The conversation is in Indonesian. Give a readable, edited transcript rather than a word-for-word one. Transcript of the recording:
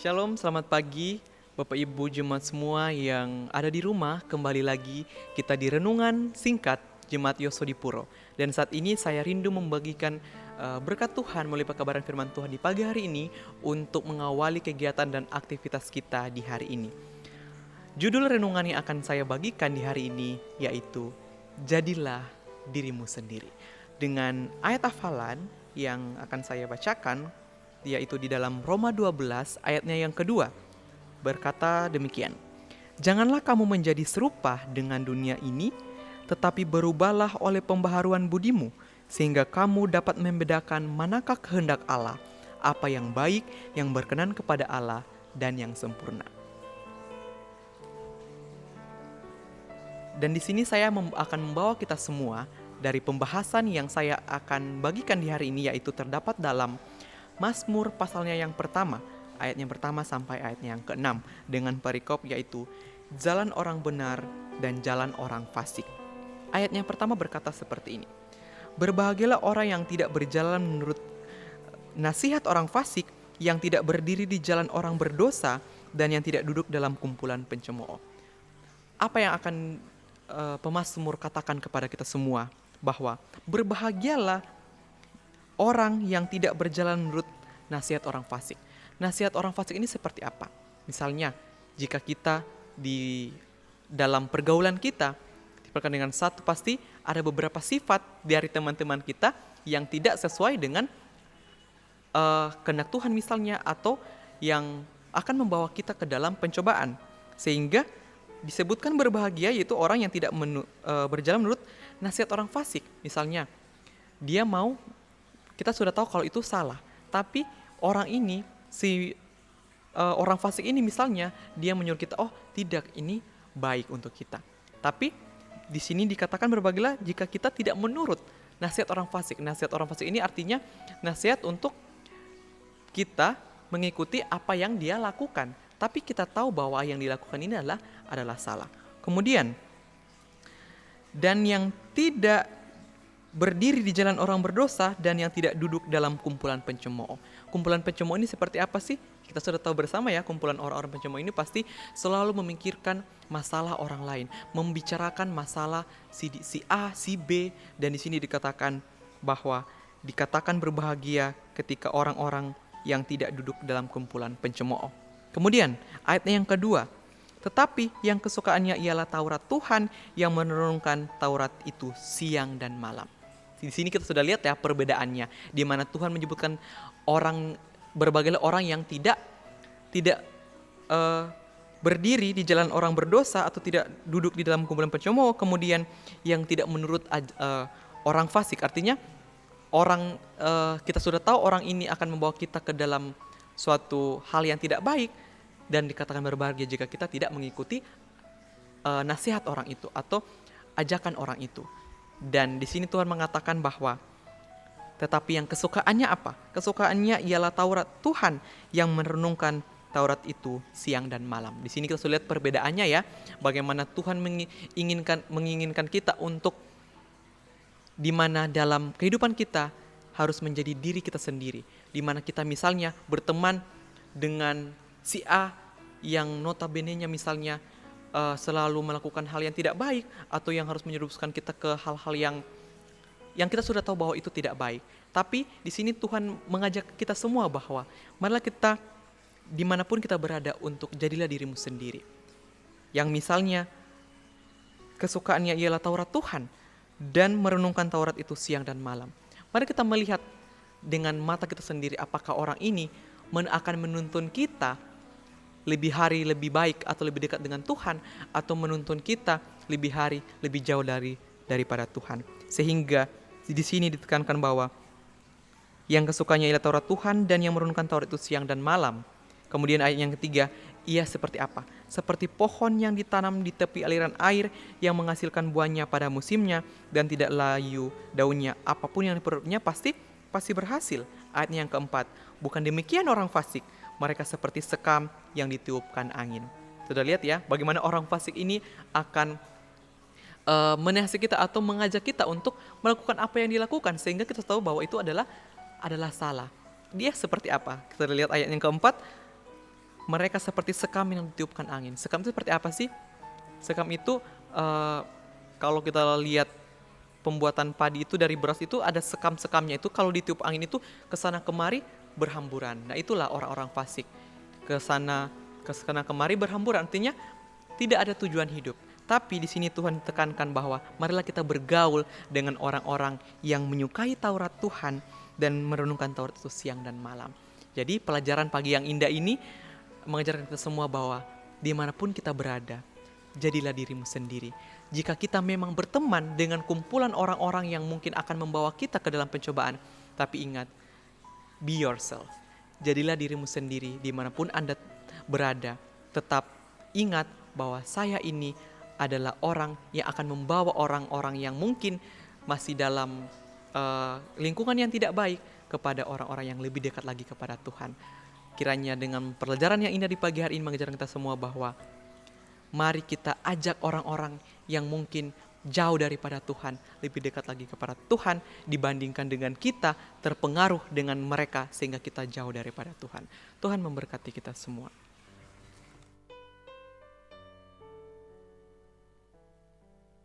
Shalom, selamat pagi Bapak Ibu Jemaat semua yang ada di rumah. Kembali lagi kita di renungan singkat Jemaat Yosodipuro. Dan saat ini saya rindu membagikan berkat Tuhan melalui pekabaran firman Tuhan di pagi hari ini untuk mengawali kegiatan dan aktivitas kita di hari ini. Judul renungan yang akan saya bagikan di hari ini yaitu Jadilah Dirimu Sendiri. Dengan ayat hafalan yang akan saya bacakan yaitu di dalam Roma 12 ayatnya yang kedua, berkata demikian. Janganlah kamu menjadi serupa dengan dunia ini, tetapi berubahlah oleh pembaharuan budimu, sehingga kamu dapat membedakan manakah kehendak Allah, apa yang baik, yang berkenan kepada Allah, dan yang sempurna. Dan di sini saya akan membawa kita semua dari pembahasan yang saya akan bagikan di hari ini, yaitu terdapat dalam Mazmur pasalnya yang pertama, ayat yang pertama sampai ayatnya yang ke-6 dengan perikop yaitu jalan orang benar dan jalan orang fasik. Ayat yang pertama berkata seperti ini. Berbahagialah orang yang tidak berjalan menurut nasihat orang fasik, yang tidak berdiri di jalan orang berdosa, dan yang tidak duduk dalam kumpulan pencemooh. Apa yang akan pemazmur katakan kepada kita semua? Bahwa berbahagialah orang yang tidak berjalan menurut nasihat orang fasik. Nasihat orang fasik ini seperti apa? Misalnya, jika kita di dalam pergaulan kita, diperlukan dengan satu, pasti ada beberapa sifat dari teman-teman kita yang tidak sesuai dengan kehendak Tuhan misalnya, atau yang akan membawa kita ke dalam pencobaan. Sehingga disebutkan berbahagia yaitu orang yang tidak berjalan menurut nasihat orang fasik. Misalnya, dia mau, kita sudah tahu kalau itu salah, tapi orang ini, orang fasik ini misalnya, dia menyuruh kita, oh tidak, ini baik untuk kita. Tapi di sini dikatakan berbahagialah jika kita tidak menurut nasihat orang fasik. Nasihat orang fasik ini artinya nasihat untuk kita mengikuti apa yang dia lakukan, tapi kita tahu bahwa yang dilakukan ini adalah salah. Kemudian, dan yang tidak berdiri di jalan orang berdosa, dan yang tidak duduk dalam kumpulan pencemooh. Kumpulan pencemooh ini seperti apa sih? Kita sudah tahu bersama ya, kumpulan orang-orang pencemooh ini pasti selalu memikirkan masalah orang lain, membicarakan masalah si A, si B, dan di sini dikatakan bahwa dikatakan berbahagia ketika orang-orang yang tidak duduk dalam kumpulan pencemooh. Kemudian ayatnya yang kedua, tetapi yang kesukaannya ialah Taurat Tuhan, yang menurunkan Taurat itu siang dan malam. Di sini kita sudah lihat ya perbedaannya, di mana Tuhan menyebutkan orang berbagai orang yang tidak berdiri di jalan orang berdosa atau tidak duduk di dalam kumpulan pencemooh, kemudian yang tidak menurut orang fasik. Artinya orang kita sudah tahu orang ini akan membawa kita ke dalam suatu hal yang tidak baik, dan dikatakan berbahagia jika kita tidak mengikuti nasihat orang itu atau ajakan orang itu. Dan di sini Tuhan mengatakan bahwa tetapi yang kesukaannya apa? Kesukaannya ialah Taurat Tuhan, yang merenungkan Taurat itu siang dan malam. Di sini kita sudah lihat perbedaannya ya, bagaimana Tuhan menginginkan kita untuk di mana dalam kehidupan kita harus menjadi diri kita sendiri, di mana kita misalnya berteman dengan si A yang notabene-nya misalnya selalu melakukan hal yang tidak baik, atau yang harus menyerumuskan kita ke hal-hal yang kita sudah tahu bahwa itu tidak baik. Tapi di sini Tuhan mengajak kita semua bahwa marilah kita dimanapun kita berada untuk jadilah dirimu sendiri. Yang misalnya kesukaannya ialah Taurat Tuhan, dan merenungkan Taurat itu siang dan malam. Mari kita melihat dengan mata kita sendiri, apakah orang ini akan menuntun kita lebih hari lebih baik atau lebih dekat dengan Tuhan, atau menuntun kita lebih hari lebih jauh daripada Tuhan. Sehingga di sini ditekankan bahwa yang kesukanya ialah Taurat Tuhan, dan yang merenungkan Taurat itu siang dan malam. Kemudian ayat yang ketiga, ia seperti apa? Seperti pohon yang ditanam di tepi aliran air, yang menghasilkan buahnya pada musimnya dan tidak layu daunnya. Apapun yang diperbuatnya pasti berhasil. Ayatnya yang keempat, bukan demikian orang fasik, mereka seperti sekam yang ditiupkan angin. Sudah lihat ya bagaimana orang fasik ini akan menasihati kita atau mengajak kita untuk melakukan apa yang dilakukan, sehingga kita tahu bahwa itu adalah salah. Dia seperti apa? Kita lihat ayat yang keempat, mereka seperti sekam yang ditiupkan angin. Sekam itu seperti apa sih? Sekam itu kalau kita lihat pembuatan padi itu dari beras itu ada sekam-sekamnya, itu kalau ditiup angin itu kesana kemari berhamburan. Nah itulah orang-orang fasik, kesana kemari berhamburan, artinya tidak ada tujuan hidup. Tapi di sini Tuhan tekankan bahwa marilah kita bergaul dengan orang-orang yang menyukai Taurat Tuhan dan merenungkan Taurat itu siang dan malam. Jadi pelajaran pagi yang indah ini mengajarkan kita semua bahwa dimanapun kita berada, jadilah dirimu sendiri. Jika kita memang berteman dengan kumpulan orang-orang yang mungkin akan membawa kita ke dalam pencobaan, tapi ingat, be yourself. Jadilah dirimu sendiri dimanapun Anda berada. Tetap ingat bahwa saya ini adalah orang yang akan membawa orang-orang yang mungkin masih dalam lingkungan yang tidak baik kepada orang-orang yang lebih dekat lagi kepada Tuhan. Kiranya dengan pelajaran yang indah di pagi hari ini mengajarkan kita semua bahwa mari kita ajak orang-orang yang mungkin jauh daripada Tuhan, lebih dekat lagi kepada Tuhan dibandingkan dengan kita terpengaruh dengan mereka sehingga kita jauh daripada Tuhan. Tuhan memberkati kita semua.